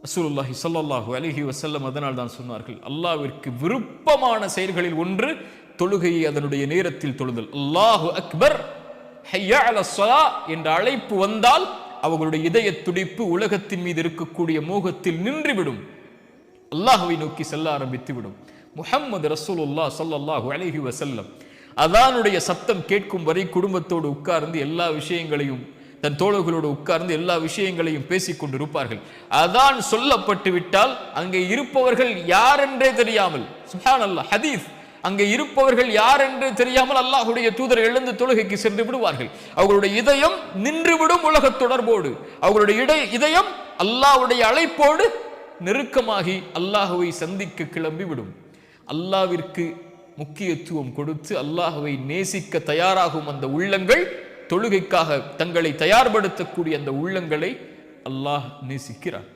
ரசூலுல்லாஹி ஸல்லல்லாஹு அலைஹி வஸல்லம் அதனால் தான் சொன்னார்கள், அல்லாஹ்விற்கு விருப்பமான செயல்களில் ஒன்று தொழுகையை அதனுடைய நேரத்தில் தொழுதல். அல்லாஹு அக்பர் ஹய்யா அலஸ் ஸலா என்ற அழைப்பு வந்தால் அவர்களுடைய இதய துடிப்பு உலகத்தின் மீது இருக்கக்கூடிய மோகத்தில் நின்றுவிடும், அல்லாஹ்வை நோக்கி செல்ல ஆரம்பித்து விடும். முஹம்மது ரசூலுல்லாஹ் ஸல்லல்லாஹு அலைஹி வஸல்லம் அதானுடைய சத்தம் கேட்கும் வரை குடும்பத்தோடு உட்கார்ந்து எல்லா விஷயங்களையும், தன் தோழர்களோடு உட்கார்ந்து எல்லா விஷயங்களையும் பேசிக் கொண்டிருப்பார்கள். அதான் சொல்லப்பட்டு விட்டால் அங்கே இருப்பவர்கள் யார் என்றே தெரியாமல், சுப்ஹானல்லாஹ், ஹதீஸ், அங்கே இருப்பவர்கள் யார் என்று தெரியாமல் அல்லாஹ்வுடைய தூதர் எழுந்து தொழுகைக்கு சென்று விடுவார்கள். அவர்களுடைய இதயம் நின்றுவிடும் உலக தொடர்போடு, அவர்களுடைய இதயம் அல்லாஹ்வுடைய அழைப்போடு நெருக்கமாகி அல்லாஹ்வை சந்திக்க கிளம்பிவிடும். அல்லாஹ்விற்கு முக்கியத்துவம் கொடுத்து அல்லாஹ்வை நேசிக்க தயாராகும் அந்த உள்ளங்கள், தொழுகைக்காக தங்களை தயார்படுத்தக்கூடிய அந்த உள்ளங்களை அல்லாஹ் நேசிக்கிறார்.